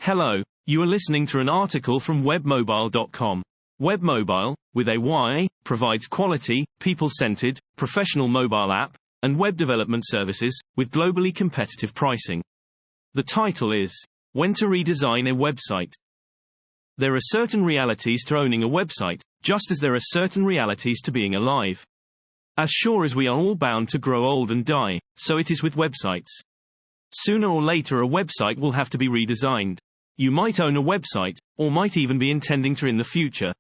Hello, you are listening to an article from webmobile.com. Webmobile, with a Y, provides quality, people-centered, professional mobile app and web development services with globally competitive pricing. The title is When to Redesign a Website. There are certain realities to owning a website, just as there are certain realities to being alive. As sure as we are all bound to grow old and die, so it is with websites. Sooner or later a website will have to be redesigned. You might own a website, or might even be intending to in the future.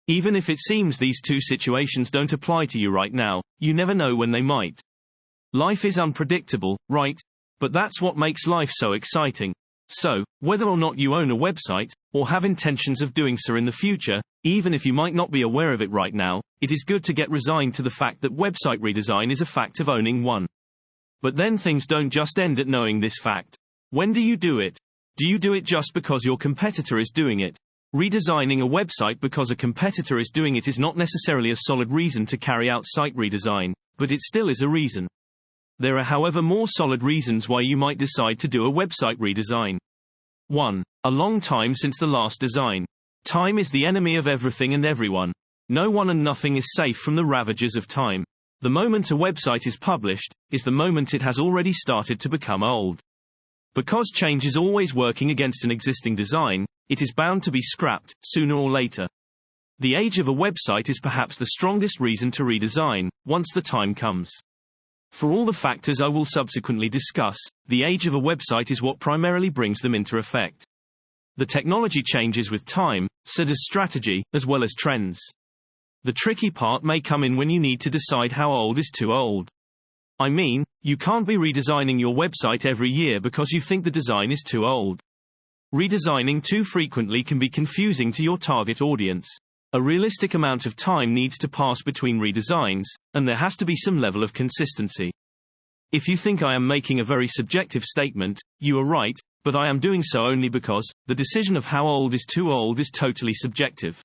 Even if it seems these two situations don't apply to you right now, you never know when they might. Life is unpredictable, right? But that's what makes life so exciting. So, whether or not you own a website, or have intentions of doing so in the future, even if you might not be aware of it right now, it is good to get resigned to the fact that website redesign is a fact of owning one. But then things don't just end at knowing this fact. When do you do it? Do you do it just because your competitor is doing it? Redesigning a website because a competitor is doing it is not necessarily a solid reason to carry out site redesign, but it still is a reason. There are, however, more solid reasons why you might decide to do a website redesign. 1. A long time since the last design. Time is the enemy of everything and everyone. No one and nothing is safe from the ravages of time. The moment a website is published, is the moment it has already started to become old. Because change is always working against an existing design, it is bound to be scrapped, sooner or later. The age of a website is perhaps the strongest reason to redesign, once the time comes. For all the factors I will subsequently discuss, the age of a website is what primarily brings them into effect. The technology changes with time, so does strategy, as well as trends. The tricky part may come in when you need to decide how old is too old. I mean, you can't be redesigning your website every year because you think the design is too old. Redesigning too frequently can be confusing to your target audience. A realistic amount of time needs to pass between redesigns, and there has to be some level of consistency. If you think I am making a very subjective statement, you are right, but I am doing so only because the decision of how old is too old is totally subjective.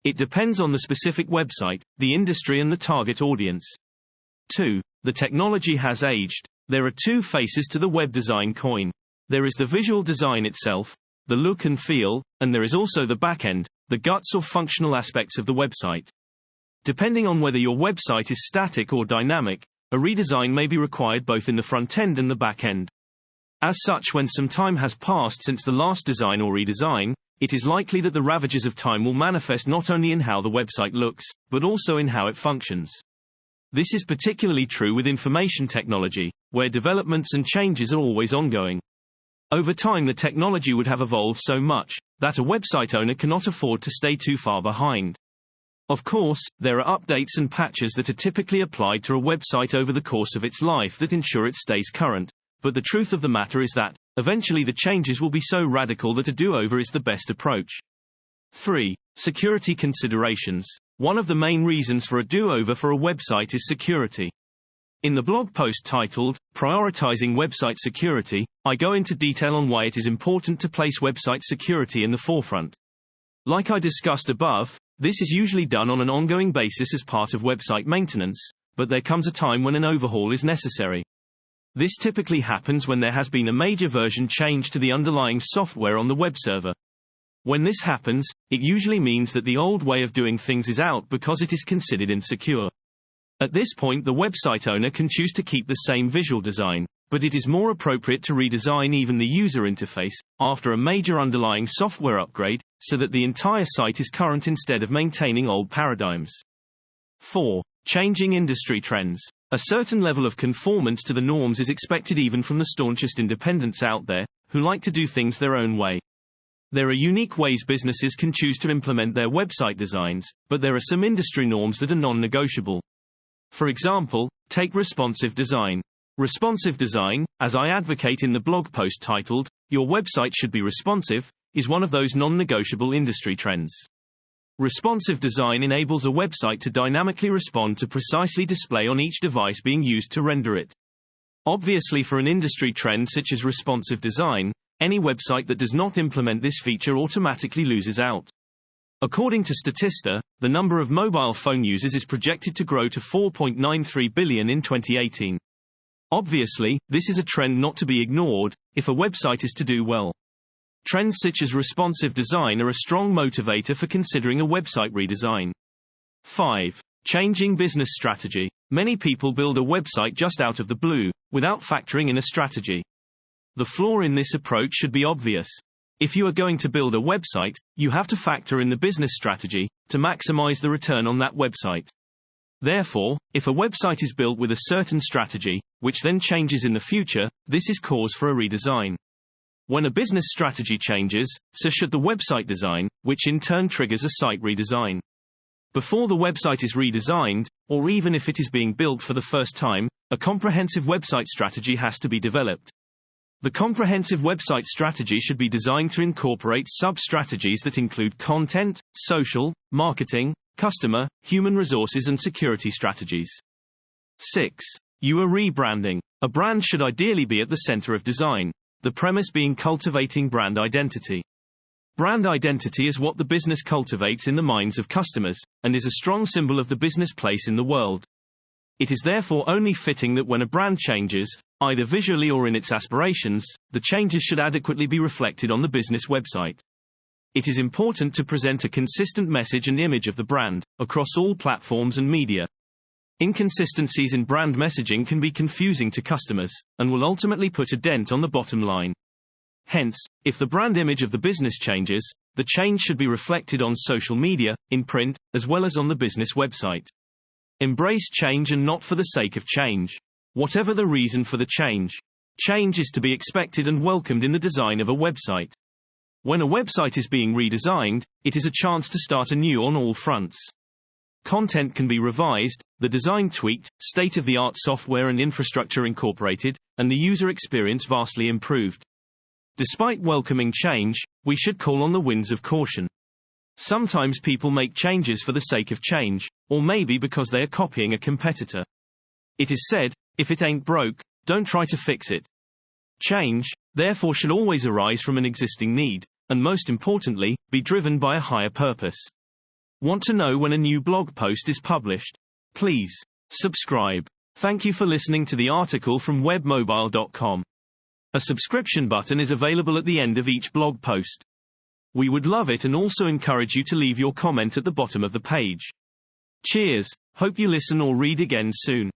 It depends on the specific website, the industry and the target audience. 2. The technology has aged. There are two faces to the web design coin. There is the visual design itself, the look and feel, and there is also the backend, the guts or functional aspects of the website. Depending on whether your website is static or dynamic, a redesign may be required both in the front end and the back end. As such, when some time has passed since the last design or redesign, it is likely that the ravages of time will manifest not only in how the website looks, but also in how it functions. This is particularly true with information technology, where developments and changes are always ongoing. Over time, the technology would have evolved so much that a website owner cannot afford to stay too far behind. Of course, there are updates and patches that are typically applied to a website over the course of its life that ensure it stays current, but the truth of the matter is that, eventually the changes will be so radical that a do-over is the best approach. 3. Security considerations. One of the main reasons for a do-over for a website is security. In the blog post titled, Prioritizing Website Security, I go into detail on why it is important to place website security in the forefront. Like I discussed above, this is usually done on an ongoing basis as part of website maintenance, but there comes a time when an overhaul is necessary. This typically happens when there has been a major version change to the underlying software on the web server. When this happens, it usually means that the old way of doing things is out because it is considered insecure. At this point, the website owner can choose to keep the same visual design, but it is more appropriate to redesign even the user interface after a major underlying software upgrade, so that the entire site is current instead of maintaining old paradigms. 4. Changing industry trends. A certain level of conformance to the norms is expected even from the staunchest independents out there, who like to do things their own way. There are unique ways businesses can choose to implement their website designs, but there are some industry norms that are non-negotiable. For example, take responsive design. Responsive design, as I advocate in the blog post titled, Your Website Should Be Responsive, is one of those non-negotiable industry trends. Responsive design enables a website to dynamically respond to precisely display on each device being used to render it. Obviously, for an industry trend such as responsive design, any website that does not implement this feature automatically loses out. According to Statista, the number of mobile phone users is projected to grow to 4.93 billion in 2018. Obviously, this is a trend not to be ignored if a website is to do well. Trends such as responsive design are a strong motivator for considering a website redesign. 5. Changing business strategy. Many people build a website just out of the blue, without factoring in a strategy. The flaw in this approach should be obvious. If you are going to build a website, you have to factor in the business strategy to maximize the return on that website. Therefore, if a website is built with a certain strategy, which then changes in the future, this is cause for a redesign. When a business strategy changes, so should the website design, which in turn triggers a site redesign. Before the website is redesigned, or even if it is being built for the first time, a comprehensive website strategy has to be developed. The comprehensive website strategy should be designed to incorporate sub-strategies that include content, social, marketing, customer, human resources and security strategies. 6. Rebranding. A brand should ideally be at the center of design, the premise being cultivating brand identity. Brand identity is what the business cultivates in the minds of customers, and is a strong symbol of the business place in the world. It is therefore only fitting that when a brand changes, either visually or in its aspirations, the changes should adequately be reflected on the business website. It is important to present a consistent message and image of the brand, across all platforms and media. Inconsistencies in brand messaging can be confusing to customers, and will ultimately put a dent on the bottom line. Hence, if the brand image of the business changes, the change should be reflected on social media, in print, as well as on the business website. Embrace change and not for the sake of change. Whatever the reason for the change, change is to be expected and welcomed in the design of a website. When a website is being redesigned, it is a chance to start anew on all fronts. Content can be revised, the design tweaked, state-of-the-art software and infrastructure incorporated, and the user experience vastly improved. Despite welcoming change, we should call on the winds of caution. Sometimes people make changes for the sake of change, or maybe because they are copying a competitor. It is said, if it ain't broke, don't try to fix it. Change, therefore, should always arise from an existing need, and most importantly, be driven by a higher purpose. Want to know when a new blog post is published? Please subscribe. Thank you for listening to the article from webmobile.com. A subscription button is available at the end of each blog post. We would love it and also encourage you to leave your comment at the bottom of the page. Cheers, hope you listen or read again soon.